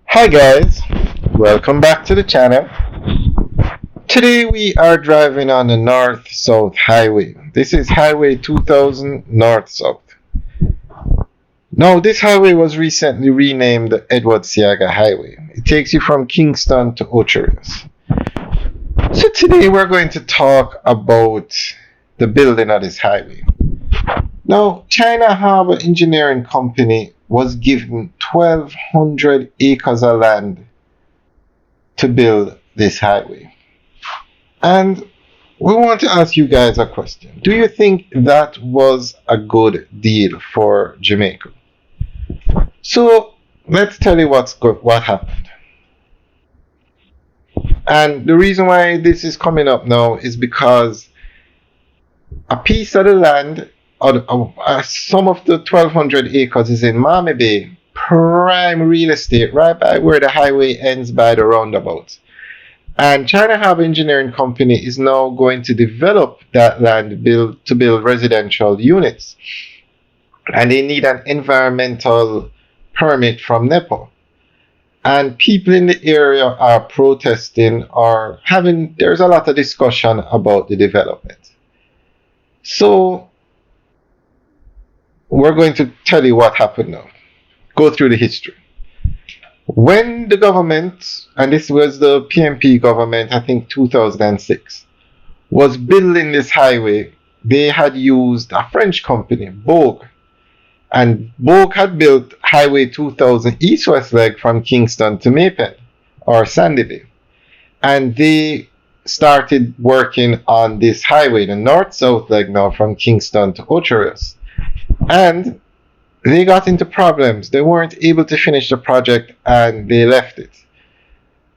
Hi guys, welcome back to the channel. Today we are driving on the North-South Highway. This is Highway 2000 North-South. Now this highway was recently renamed the Edward Seaga Highway. It takes you from Kingston to Ocho Rios. So today we're going to talk about the building of this highway. Now, China Harbour Engineering Company was given 1,200 acres of land to build this highway. And we want to ask you guys a question. Do you think that was a good deal for Jamaica? So let's tell you what happened. And the reason why this is coming up now is because a piece of the land, some of the 1,200 acres is in Miami Bay, prime real estate, right by where the highway ends by the roundabout. And China Harbour Engineering Company is now going to develop that land to build residential units. And they need an environmental permit from NEPA. And people in the area are protesting there's a lot of discussion about the development. So we're going to tell you what happened now. Go through the history. When the government, and this was the PNP government, I think 2006, was building this highway, they had used a French company, Bogue. And Bogue had built Highway 2000 east-west leg from Kingston to Maypen, or Sandy Bay. And they started working on this highway, the north-south leg now from Kingston to Ocho Rios. And they got into problems. They weren't able to finish the project and they left it,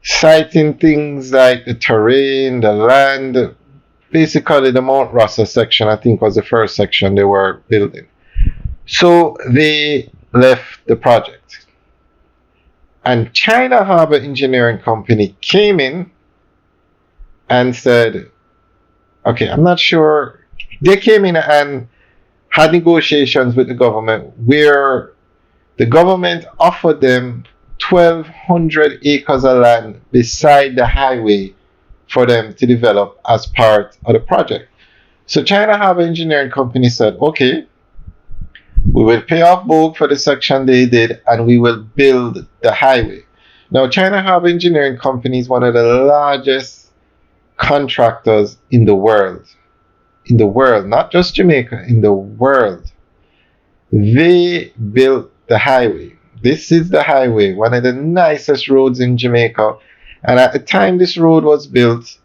citing things like the terrain, the land. Basically, the Mount Rossa section, I think, was the first section they were building. So they left the project. And China Harbour Engineering Company came in and said, okay, I'm not sure. They came in and had negotiations with the government where the government offered them 1,200 acres of land beside the highway for them to develop as part of the project. So China Harbour Engineering Company said, okay, we will pay off Bogue for the section they did and we will build the highway. Now, China Harbour Engineering Company is one of the largest contractors in the world. In the world, not just Jamaica, in the world. They built the highway. This is the highway, one of the nicest roads in Jamaica. And at the time this road was built,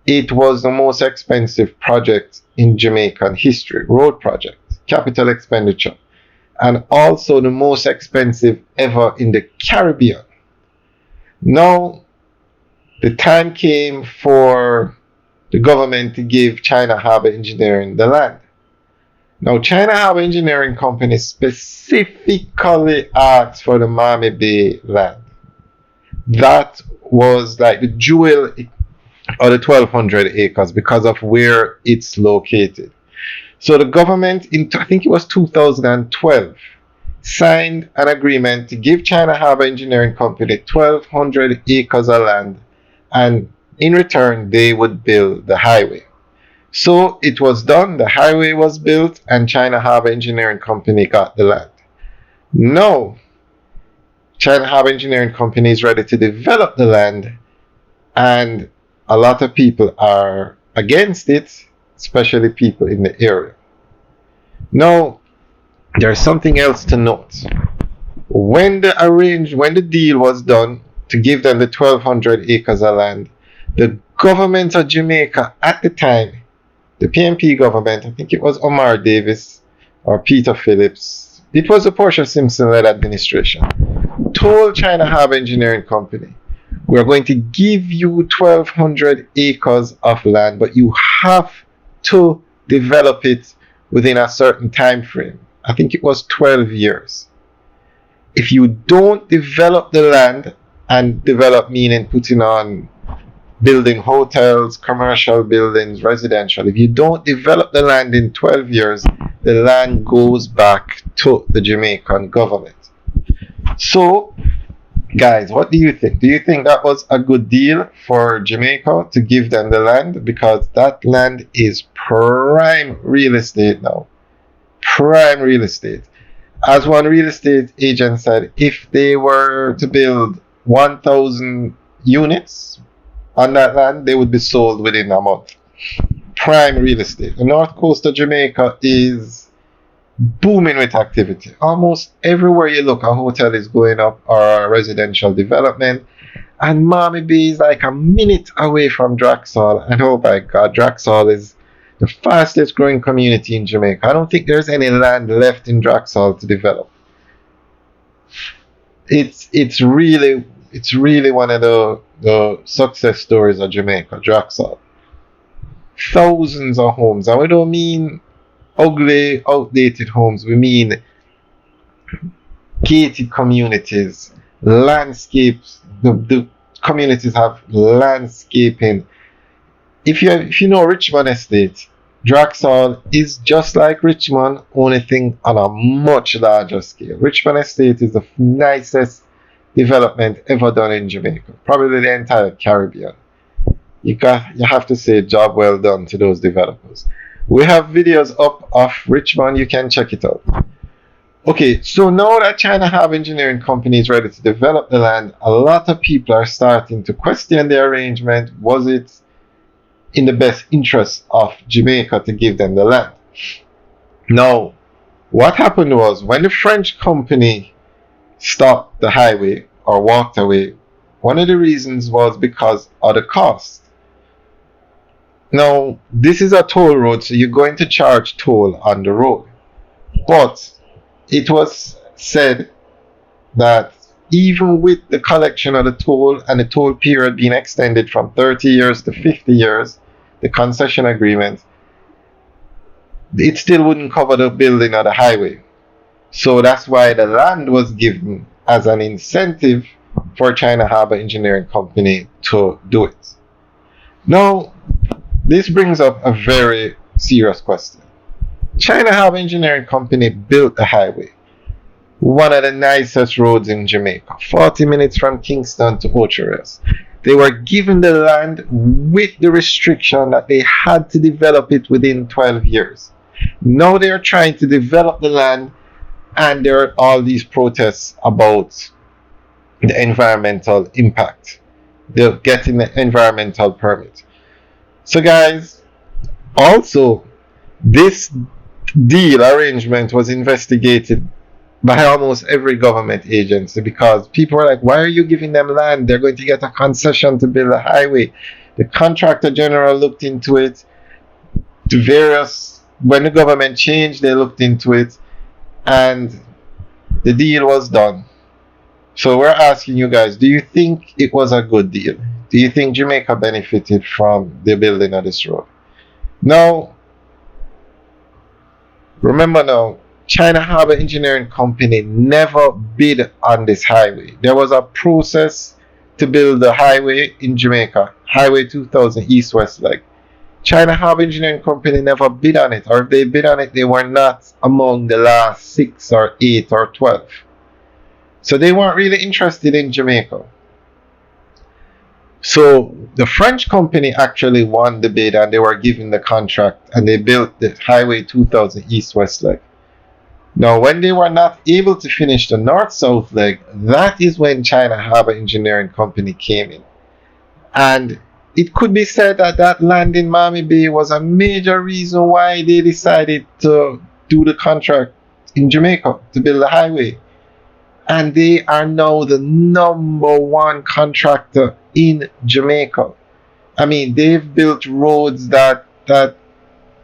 it was the most expensive project in Jamaican history, road project, capital expenditure, and also the most expensive ever in the Caribbean. Now, the time came for the government to give China Harbour Engineering the land. Now, China Harbour Engineering Company specifically asked for the Miami Bay land. That was like the jewel of the 1,200 acres because of where it's located. So the government, I think it was 2012, signed an agreement to give China Harbour Engineering Company 1,200 acres of land, and in return, they would build the highway. So it was done, the highway was built, and China Harbour Engineering Company got the land. Now, China Harbour Engineering Company is ready to develop the land, and a lot of people are against it, especially people in the area. Now, there's something else to note. When the deal was done to give them the 1,200 acres of land, the government of Jamaica at the time, the PNP government, I think it was Omar Davis or Peter Phillips, it was a Portia Simpson-led administration, told China Harbour Engineering Company, we're going to give you 1,200 acres of land, but you have to develop it within a certain time frame. I think it was 12 years. If you don't develop the land, and develop meaning putting on building hotels, commercial buildings, residential, if you don't develop the land in 12 years, the land goes back to the Jamaican government. So Guys, what do you think? Do you think that was a good deal for Jamaica to give them the land? Because that land is prime real estate now. Prime real estate. As one real estate agent said, if they were to build 1,000 units on that land, they would be sold within a month. Prime real estate. The North Coast of Jamaica is booming with activity. Almost everywhere you look, a hotel is going up or a residential development. And Miami Bay is like a minute away from Draxall. And oh my God, Draxall is the fastest growing community in Jamaica. I don't think there's any land left in Draxall to develop. It's really one of the success stories of Jamaica, Draxall. Thousands of homes. And we don't mean ugly, outdated homes. We mean gated communities, landscapes. The communities have landscaping. If you know Richmond Estate, Draxall is just like Richmond, only thing on a much larger scale. Richmond Estate is the nicest development ever done in Jamaica, probably the entire Caribbean. You have to say job well done to those developers. We have videos up of Richmond, you can check it out. Okay, so now that China Harbour Engineering Company is ready to develop the land, a lot of people are starting to question the arrangement. Was it in the best interest of Jamaica to give them the land? Now, what happened was when the French company stopped the highway or walked away, one of the reasons was because of the cost. Now, this is a toll road, so you're going to charge toll on the road. But it was said that even with the collection of the toll and the toll period being extended from 30 years to 50 years, the concession agreement, it still wouldn't cover the building of the highway. So that's why the land was given as an incentive for China Harbour Engineering Company to do it. Now, this brings up a very serious question. China Harbour Engineering Company built the highway, one of the nicest roads in Jamaica, 40 minutes from Kingston to Ocho. They were given the land with the restriction that they had to develop it within 12 years. Now they are trying to develop the land, and there are all these protests about the environmental impact. They're getting the environmental permit. So guys, also, this deal arrangement was investigated by almost every government agency because people were like, why are you giving them land? They're going to get a concession to build a highway. The Contractor General looked into it. When the government changed, they looked into it, and the deal was done. So we're asking you guys, do you think it was a good deal? Do you think Jamaica benefited from the building of this road? Now, remember now, China Harbour Engineering Company never bid on this highway. There was a process to build the highway in Jamaica, Highway 2000 East-West leg. China Harbour Engineering Company never bid on it, or if they bid on it, they were not among the last 6 or 8 or 12. So they weren't really interested in Jamaica. So the French company actually won the bid, and they were given the contract, and they built the Highway 2000 East-West leg. Now, when they were not able to finish the north-south leg, that is when China Harbour Engineering Company came in. And it could be said that that land in Miami Bay was a major reason why they decided to do the contract in Jamaica to build the highway. And they are now the #1 contractor in Jamaica. I mean, they've built roads that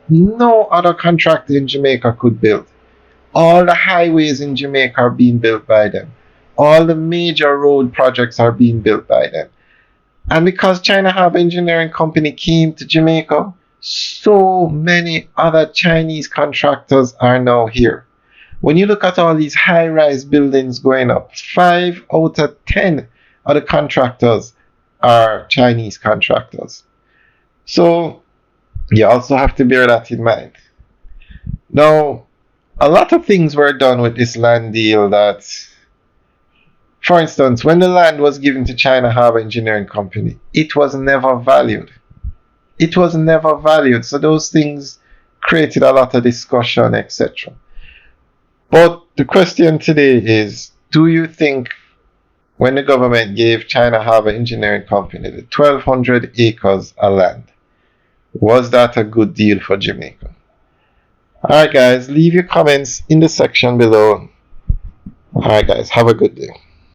no other contractor in Jamaica could build. All the highways in Jamaica are being built by them. All the major road projects are being built by them. And because China Harbour Engineering Company came to Jamaica, so many other Chinese contractors are now here. When you look at all these high-rise buildings going up, 5 out of 10 of the contractors are Chinese contractors. So you also have to bear that in mind. Now, a lot of things were done with this land deal that For instance, when the land was given to China Harbour Engineering Company, it was never valued. It was never valued. So those things created a lot of discussion, etc. But the question today is, do you think when the government gave China Harbour Engineering Company the 1,200 acres of land, was that a good deal for Jamaica? Alright guys, leave your comments in the section below. Alright guys, have a good day.